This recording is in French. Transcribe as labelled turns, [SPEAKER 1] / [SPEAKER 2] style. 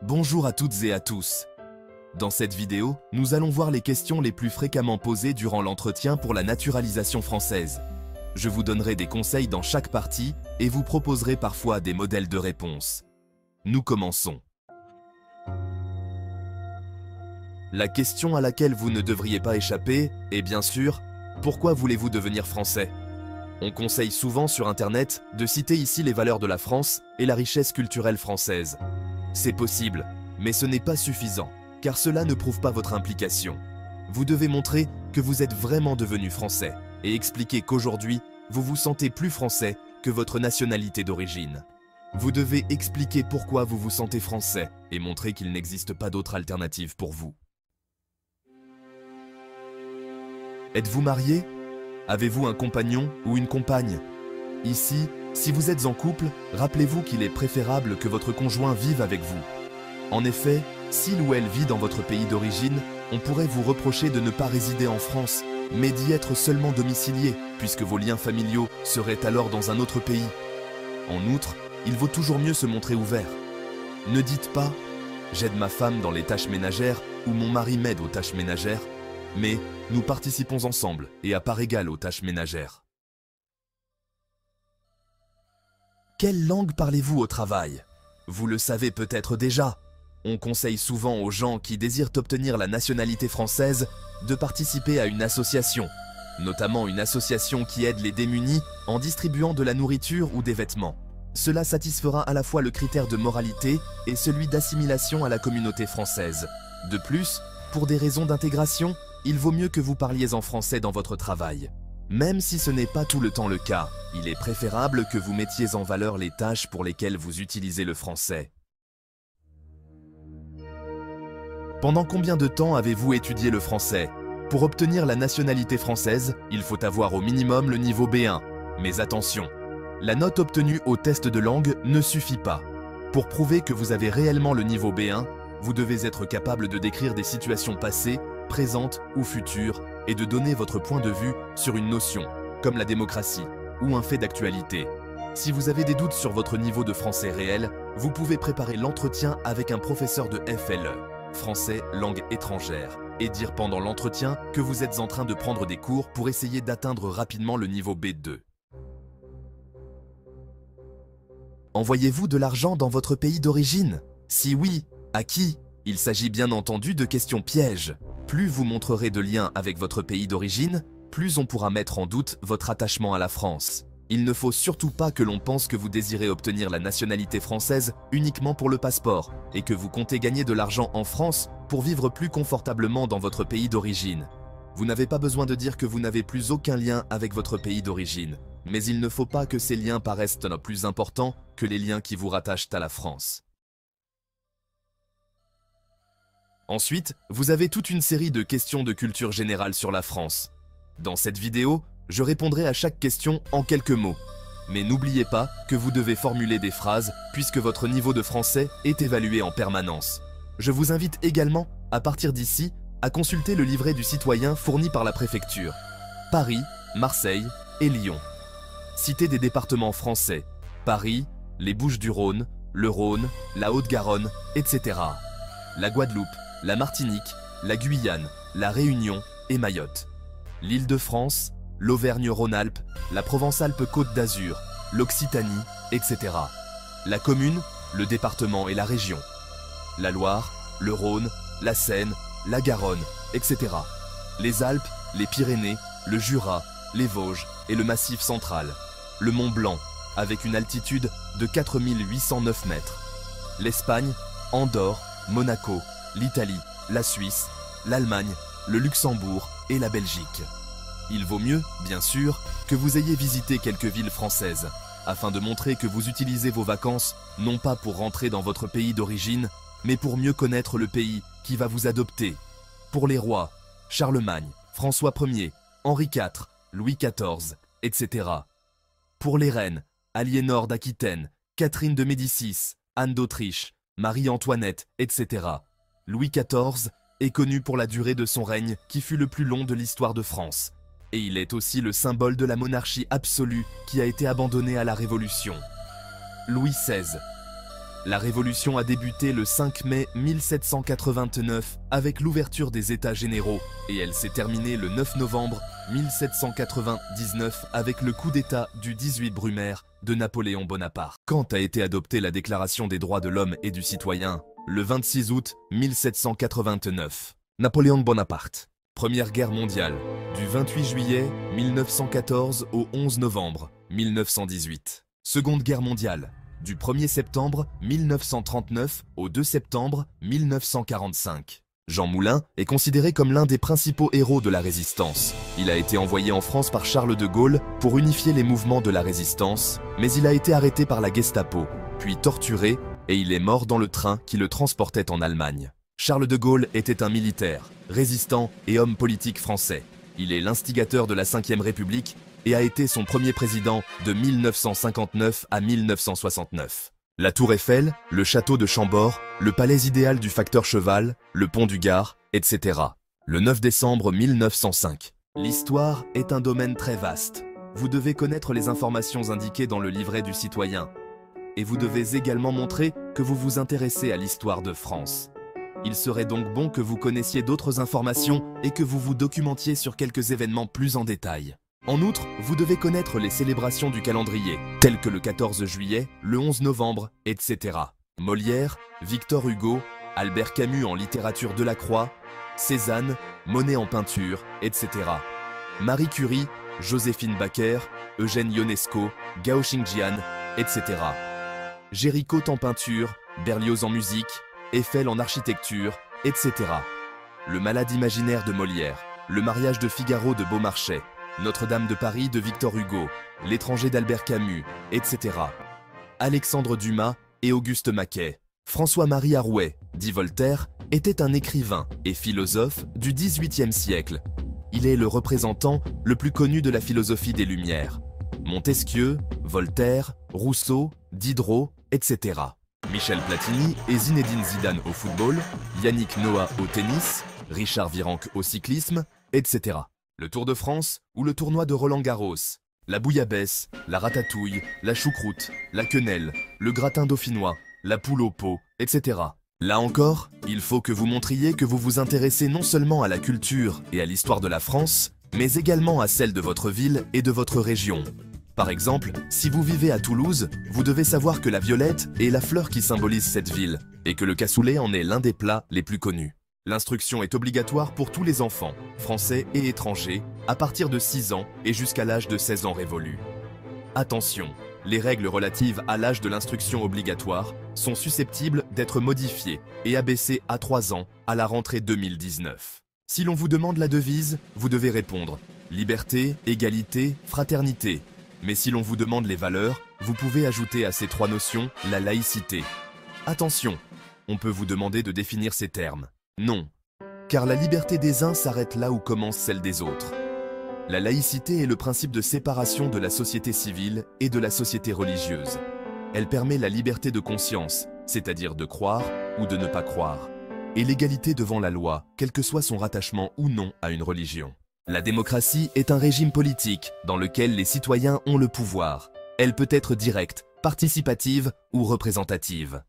[SPEAKER 1] Bonjour à toutes et à tous. Dans cette vidéo, nous allons voir les questions les plus fréquemment posées durant l'entretien pour la naturalisation française. Je vous donnerai des conseils dans chaque partie et vous proposerai parfois des modèles de réponse. Nous commençons. La question à laquelle vous ne devriez pas échapper est bien sûr « Pourquoi voulez-vous devenir français ?» On conseille souvent sur Internet de citer ici les valeurs de la France et la richesse culturelle française. C'est possible, mais ce n'est pas suffisant, car cela ne prouve pas votre implication. Vous devez montrer que vous êtes vraiment devenu français et expliquer qu'aujourd'hui, vous vous sentez plus français que votre nationalité d'origine. Vous devez expliquer pourquoi vous vous sentez français et montrer qu'il n'existe pas d'autre alternative pour vous. Êtes-vous marié? Avez-vous un compagnon ou une compagne? Ici, si vous êtes en couple, rappelez-vous qu'il est préférable que votre conjoint vive avec vous. En effet, s'il ou elle vit dans votre pays d'origine, on pourrait vous reprocher de ne pas résider en France, mais d'y être seulement domicilié, puisque vos liens familiaux seraient alors dans un autre pays. En outre, il vaut toujours mieux se montrer ouvert. Ne dites pas « j'aide ma femme dans les tâches ménagères » ou « mon mari m'aide aux tâches ménagères », mais « nous participons ensemble et à part égale aux tâches ménagères ». Quelle langue parlez-vous au travail? Vous le savez peut-être déjà. On conseille souvent aux gens qui désirent obtenir la nationalité française de participer à une association, notamment une association qui aide les démunis en distribuant de la nourriture ou des vêtements. Cela satisfera à la fois le critère de moralité et celui d'assimilation à la communauté française. De plus, pour des raisons d'intégration, il vaut mieux que vous parliez en français dans votre travail. Même si ce n'est pas tout le temps le cas, il est préférable que vous mettiez en valeur les tâches pour lesquelles vous utilisez le français. Pendant combien de temps avez-vous étudié le français? Pour obtenir la nationalité française, il faut avoir au minimum le niveau B1. Mais attention, la note obtenue au test de langue ne suffit pas. Pour prouver que vous avez réellement le niveau B1, vous devez être capable de décrire des situations passées, présentes ou futures, et de donner votre point de vue sur une notion, comme la démocratie, ou un fait d'actualité. Si vous avez des doutes sur votre niveau de français réel, vous pouvez préparer l'entretien avec un professeur de FLE, français langue étrangère, et dire pendant l'entretien que vous êtes en train de prendre des cours pour essayer d'atteindre rapidement le niveau B2. Envoyez-vous de l'argent dans votre pays d'origine? Si oui, à qui? Il s'agit bien entendu de questions pièges. Plus vous montrerez de liens avec votre pays d'origine, plus on pourra mettre en doute votre attachement à la France. Il ne faut surtout pas que l'on pense que vous désirez obtenir la nationalité française uniquement pour le passeport et que vous comptez gagner de l'argent en France pour vivre plus confortablement dans votre pays d'origine. Vous n'avez pas besoin de dire que vous n'avez plus aucun lien avec votre pays d'origine, mais il ne faut pas que ces liens paraissent plus importants que les liens qui vous rattachent à la France. Ensuite, vous avez toute une série de questions de culture générale sur la France. Dans cette vidéo, je répondrai à chaque question en quelques mots. Mais n'oubliez pas que vous devez formuler des phrases puisque votre niveau de français est évalué en permanence. Je vous invite également, à partir d'ici, à consulter le livret du citoyen fourni par la préfecture. Paris, Marseille et Lyon. Citez des départements français. Paris, les Bouches-du-Rhône, le Rhône, la Haute-Garonne, etc. La Guadeloupe, la Martinique, la Guyane, la Réunion et Mayotte. L'Île-de-France, l'Auvergne-Rhône-Alpes, la Provence-Alpes-Côte d'Azur, l'Occitanie, etc. La commune, le département et la région. La Loire, le Rhône, la Seine, la Garonne, etc. Les Alpes, les Pyrénées, le Jura, les Vosges et le Massif central. Le Mont Blanc, avec une altitude de 4809 mètres. L'Espagne, Andorre, Monaco, l'Italie, la Suisse, l'Allemagne, le Luxembourg et la Belgique. Il vaut mieux, bien sûr, que vous ayez visité quelques villes françaises, afin de montrer que vous utilisez vos vacances non pas pour rentrer dans votre pays d'origine, mais pour mieux connaître le pays qui va vous adopter. Pour les rois, Charlemagne, François Ier, Henri IV, Louis XIV, etc. Pour les reines, Aliénor d'Aquitaine, Catherine de Médicis, Anne d'Autriche, Marie-Antoinette, etc. Louis XIV est connu pour la durée de son règne qui fut le plus long de l'histoire de France. Et il est aussi le symbole de la monarchie absolue qui a été abandonnée à la Révolution. Louis XVI. La révolution a débuté le 5 mai 1789 avec l'ouverture des États généraux et elle s'est terminée le 9 novembre 1799 avec le coup d'État du 18 Brumaire de Napoléon Bonaparte. Quand a été adoptée la Déclaration des droits de l'homme et du citoyen? Le 26 août 1789. Napoléon Bonaparte. Première guerre mondiale, du 28 juillet 1914 au 11 novembre 1918. Seconde guerre mondiale, du 1er septembre 1939 au 2 septembre 1945. Jean Moulin est considéré comme l'un des principaux héros de la résistance. Il a été envoyé en France par Charles de Gaulle pour unifier les mouvements de la résistance, mais il a été arrêté par la Gestapo, puis torturé, et il est mort dans le train qui le transportait en Allemagne. Charles de Gaulle était un militaire, résistant et homme politique français. Il est l'instigateur de la Ve République et a été son premier président de 1959 à 1969. La Tour Eiffel, le château de Chambord, le palais idéal du facteur Cheval, le pont du Gard, etc. Le 9 décembre 1905. L'histoire est un domaine très vaste. Vous devez connaître les informations indiquées dans le livret du citoyen. Et vous devez également montrer que vous vous intéressez à l'histoire de France. Il serait donc bon que vous connaissiez d'autres informations et que vous vous documentiez sur quelques événements plus en détail. En outre, vous devez connaître les célébrations du calendrier, telles que le 14 juillet, le 11 novembre, etc. Molière, Victor Hugo, Albert Camus en littérature Delacroix, Cézanne, Monet en peinture, etc. Marie Curie, Joséphine Baker, Eugène Ionesco, Gao Xingjian, etc. Géricault en peinture, Berlioz en musique, Eiffel en architecture, etc. Le Malade imaginaire de Molière, Le mariage de Figaro de Beaumarchais, Notre-Dame de Paris de Victor Hugo, L'étranger d'Albert Camus, etc. Alexandre Dumas et Auguste Maquet. François-Marie Arouet, dit Voltaire, était un écrivain et philosophe du XVIIIe siècle. Il est le représentant le plus connu de la philosophie des Lumières. Montesquieu, Voltaire, Rousseau, Diderot, etc. Michel Platini et Zinedine Zidane au football, Yannick Noah au tennis, Richard Virenque au cyclisme, etc. Le Tour de France ou le tournoi de Roland-Garros, la bouillabaisse, la ratatouille, la choucroute, la quenelle, le gratin dauphinois, la poule au pot, etc. Là encore, il faut que vous montriez que vous vous intéressez non seulement à la culture et à l'histoire de la France, mais également à celle de votre ville et de votre région. Par exemple, si vous vivez à Toulouse, vous devez savoir que la violette est la fleur qui symbolise cette ville, et que le cassoulet en est l'un des plats les plus connus. L'instruction est obligatoire pour tous les enfants, français et étrangers, à partir de 6 ans et jusqu'à l'âge de 16 ans révolu. Attention, les règles relatives à l'âge de l'instruction obligatoire sont susceptibles d'être modifiées et abaissées à 3 ans à la rentrée 2019. Si l'on vous demande la devise, vous devez répondre « Liberté, égalité, fraternité ». Mais si l'on vous demande les valeurs, vous pouvez ajouter à ces 3 notions la laïcité. Attention, on peut vous demander de définir ces termes. Non, car la liberté des uns s'arrête là où commence celle des autres. La laïcité est le principe de séparation de la société civile et de la société religieuse. Elle permet la liberté de conscience, c'est-à-dire de croire ou de ne pas croire, et l'égalité devant la loi, quel que soit son rattachement ou non à une religion. La démocratie est un régime politique dans lequel les citoyens ont le pouvoir. Elle peut être directe, participative ou représentative.